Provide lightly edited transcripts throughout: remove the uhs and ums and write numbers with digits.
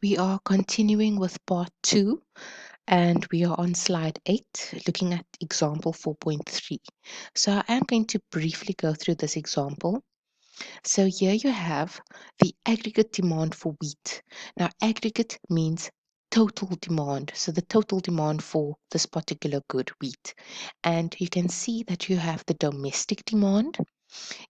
We are continuing with part 2 and we are on slide 8 looking at example 4.3. So I am going to briefly go through this example. So here you have the aggregate demand for wheat. Now aggregate means total demand. So the total demand for this particular good, wheat. And you can see that you have the domestic demand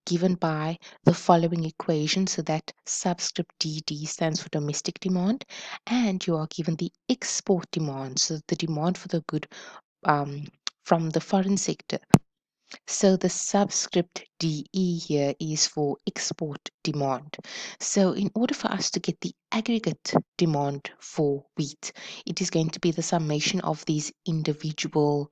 given by the following equation. So that subscript DD stands for domestic demand, and you are given the export demand, so the demand for the good um, from the foreign sector. So the subscript DE here is for export demand. So in order for us to get the aggregate demand for wheat, it is going to be the summation of these individual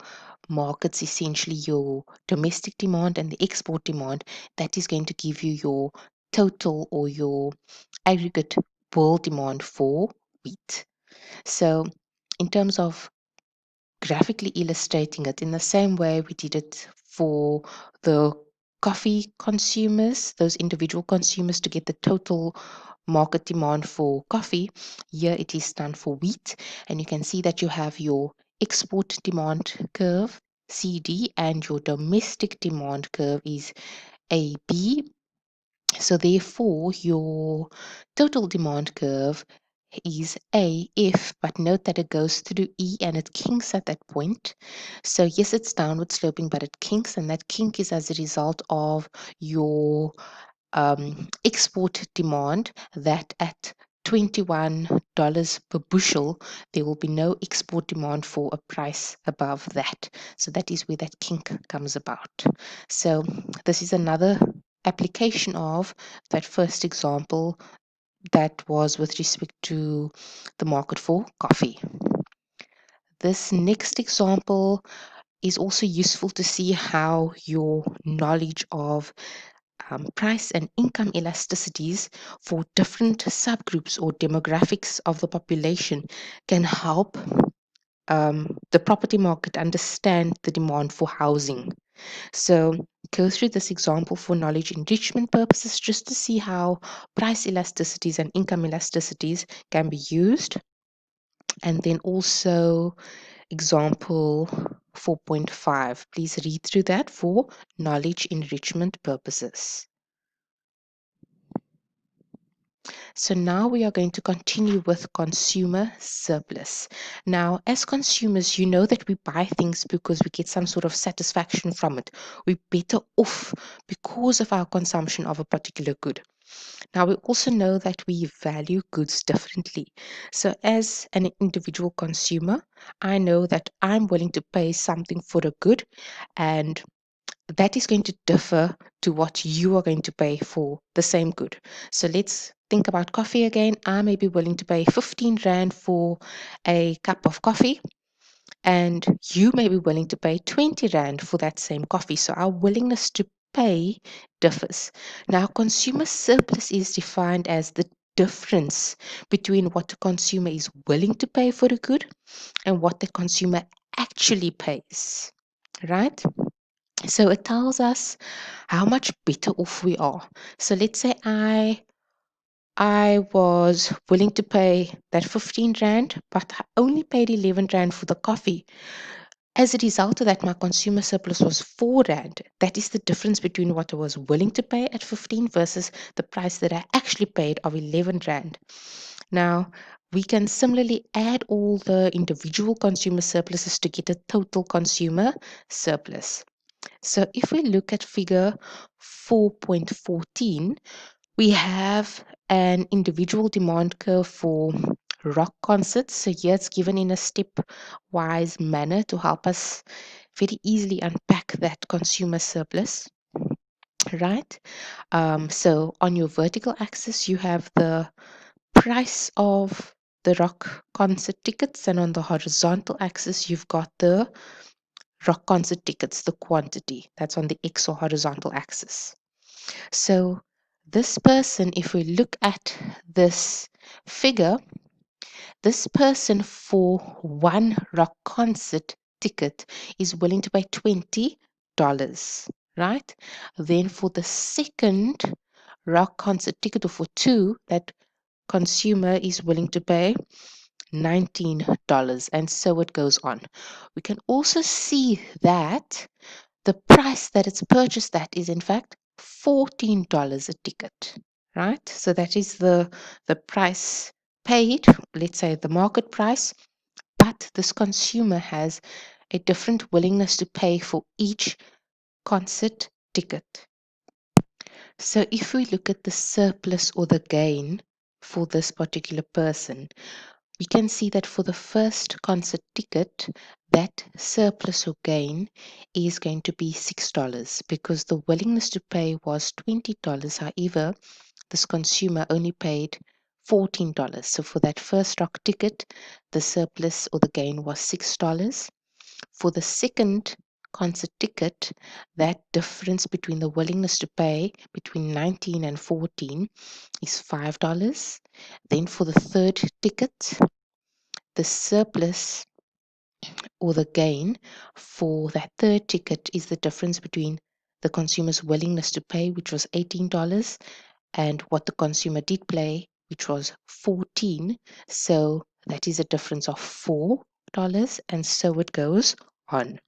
markets, essentially your domestic demand and the export demand, that is going to give you your total or your aggregate world demand for wheat. So in terms of graphically illustrating it in the same way we did it for the coffee consumers, those individual consumers, to get the total market demand for coffee. Here it is done for wheat, and you can see that you have your export demand curve CD and your domestic demand curve is AB. So therefore your total demand curve is AF, but note that it goes through E and it kinks at that point. So yes, it's downward sloping, but it kinks, and that kink is as a result of your export demand, that at $21 per bushel, there will be no export demand for a price above that. So that is where that kink comes about. So this is another application of that first example that was with respect to the market for coffee. This next example is also useful to see how your knowledge of price and income elasticities for different subgroups or demographics of the population can help the property market understand the demand for housing. So go through this example for knowledge enrichment purposes just to see how price elasticities and income elasticities can be used. And then also example 4.5. Please read through that for knowledge enrichment purposes. So now we are going to continue with consumer surplus. Now, as consumers, you know that we buy things because we get some sort of satisfaction from it. We're better off because of our consumption of a particular good. Now, we also know that we value goods differently. So, as an individual consumer, I know that I'm willing to pay something for a good, and that is going to differ to what you are going to pay for the same good. So let's think about coffee again. I may be willing to pay 15 Rand for a cup of coffee, and you may be willing to pay 20 Rand for that same coffee. So our willingness to pay differs. Now, consumer surplus is defined as the difference between what the consumer is willing to pay for a good and what the consumer actually pays, right? So it tells us how much better off we are. So let's say I was willing to pay that 15 Rand, but I only paid 11 Rand for the coffee. As a result of that, my consumer surplus was 4 Rand. That is the difference between what I was willing to pay at 15 versus the price that I actually paid of 11 Rand. Now, we can similarly add all the individual consumer surpluses to get a total consumer surplus. So if we look at figure 4.14, we have an individual demand curve for rock concerts. So here it's given in a stepwise manner to help us very easily unpack that consumer surplus, right? So on your vertical axis, you have the price of the rock concert tickets, and on the horizontal axis, you've got the rock concert tickets, the quantity that's on the x or horizontal axis. So this person, if we look at this figure, this person for one rock concert ticket is willing to pay $20, right? Then for the second rock concert ticket, or for two, that consumer is willing to pay $19, and so it goes on. We can also see that the price that it's purchased at is in fact $14 a ticket, right? So that is the price paid, let's say the market price, but this consumer has a different willingness to pay for each concert ticket. So if we look at the surplus or the gain for this particular person, we can see that for the first concert ticket, that surplus or gain is going to be $6 because the willingness to pay was $20. However, this consumer only paid $14. So for that first rock ticket, the surplus or the gain was $6. For the second concert ticket, that difference between the willingness to pay between 19 and 14 is $5. Then for the third ticket, the surplus or the gain for that third ticket is the difference between the consumer's willingness to pay, which was $18, and what the consumer did pay, which was 14. So that is a difference of $4, and so it goes on.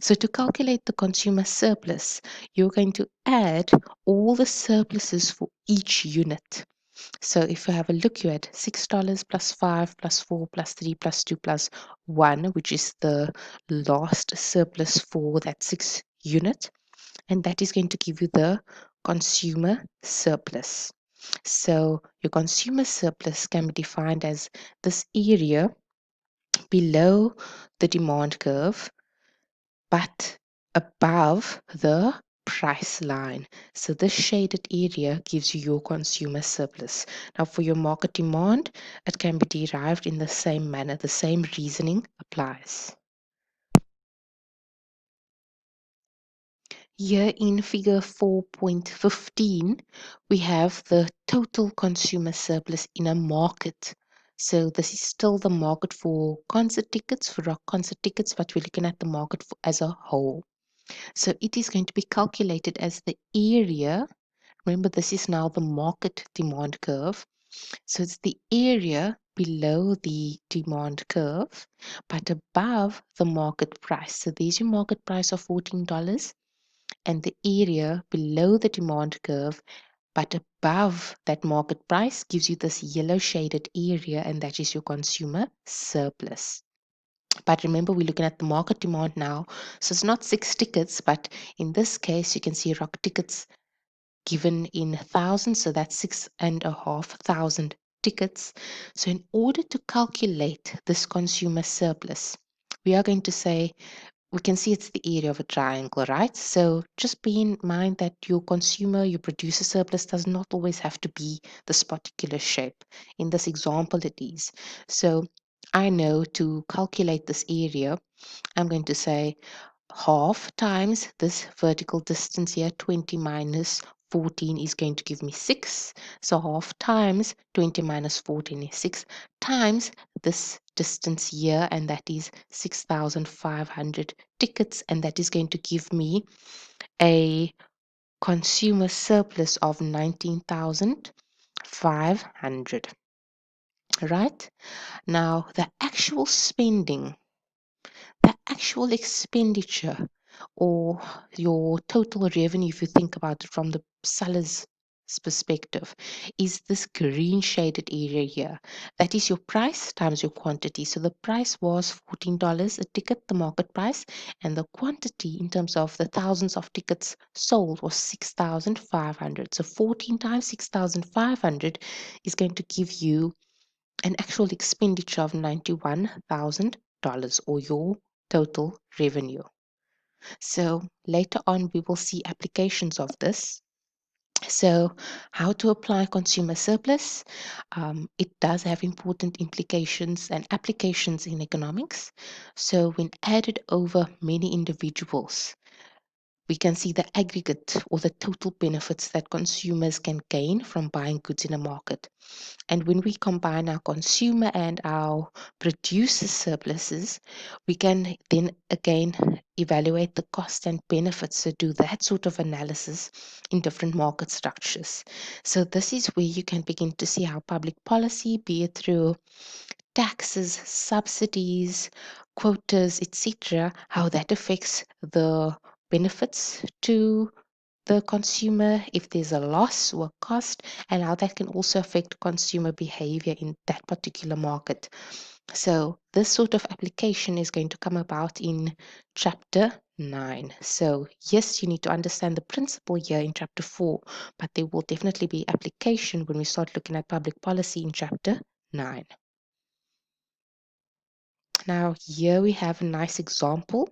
So to calculate the consumer surplus, you're going to add all the surpluses for each unit. So if you have a look, you had $6 plus 5 plus 4 plus 3 plus 2 plus 1, which is the last surplus for that 6 unit. And that is going to give you the consumer surplus. So your consumer surplus can be defined as this area below the demand curve but above the price line. So this shaded area gives you your consumer surplus. Now for your market demand, it can be derived in the same manner. The same reasoning applies. Here in figure 4.15, we have the total consumer surplus in a market. So this is still the market for concert tickets, for rock concert tickets, but we're looking at the market as a whole. So it is going to be calculated as the area. Remember, this is now the market demand curve. So it's the area below the demand curve, but above the market price. So there's your market price of $14, and the area below the demand curve, but above that market price gives you this yellow shaded area, and that is your consumer surplus. But remember, we're looking at the market demand now. So it's not 6 tickets, but in this case, you can see rock tickets given in thousands. So that's 6,500 tickets. So in order to calculate this consumer surplus, we are going to say, we can see it's the area of a triangle, right? So just be in mind that your consumer, your producer surplus does not always have to be this particular shape. In this example, it is. So I know to calculate this area, I'm going to say half times this vertical distance here, 20 minus 14 is going to give me 6. So half times 20 minus 14 is 6 times this distance here, and that is 6,500 tickets, and that is going to give me a consumer surplus of 19,500. Right? Now, the actual expenditure or your total revenue, if you think about it from the seller's perspective, is this green shaded area here. That is your price times your quantity. So the price was $14 a ticket, the market price, and the quantity in terms of the thousands of tickets sold was 6,500. So 14 times 6,500 is going to give you an actual expenditure of $91,000 or your total revenue. So later on, we will see applications of this. So, how to apply consumer surplus? It does have important implications and applications in economics. So, when added over many individuals, we can see the aggregate or the total benefits that consumers can gain from buying goods in a market. And when we combine our consumer and our producer surpluses, we can then again evaluate the cost and benefits to do that sort of analysis in different market structures. So, this is where you can begin to see how public policy, be it through taxes, subsidies, quotas, etc., how that affects the benefits to the consumer, if there's a loss or a cost, and how that can also affect consumer behavior in that particular market. So, this sort of application is going to come about in chapter 9. So, yes, you need to understand the principle here in chapter 4, but there will definitely be application when we start looking at public policy in chapter 9. Now, here we have a nice example,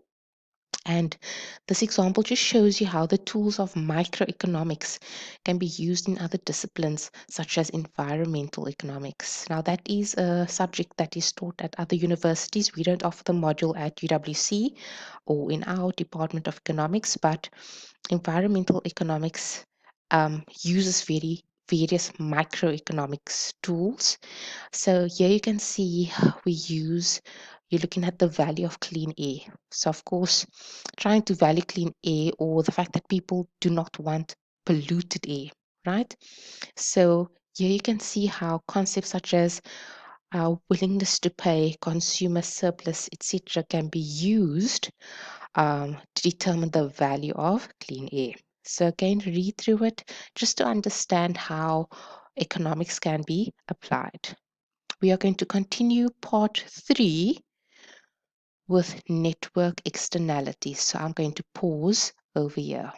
and this example just shows you how the tools of microeconomics can be used in other disciplines, such as environmental economics. Now, that is a subject that is taught at other universities. We don't offer the module at UWC or in our Department of Economics, but environmental economics uses various microeconomics tools. So here you can see you're looking at the value of clean air. So of course, trying to value clean air or the fact that people do not want polluted air, right? So here you can see how concepts such as our willingness to pay, consumer surplus, etc., can be used to determine the value of clean air. So again, read through it just to understand how economics can be applied. We are going to continue part 3 with network externalities. So I'm going to pause over here.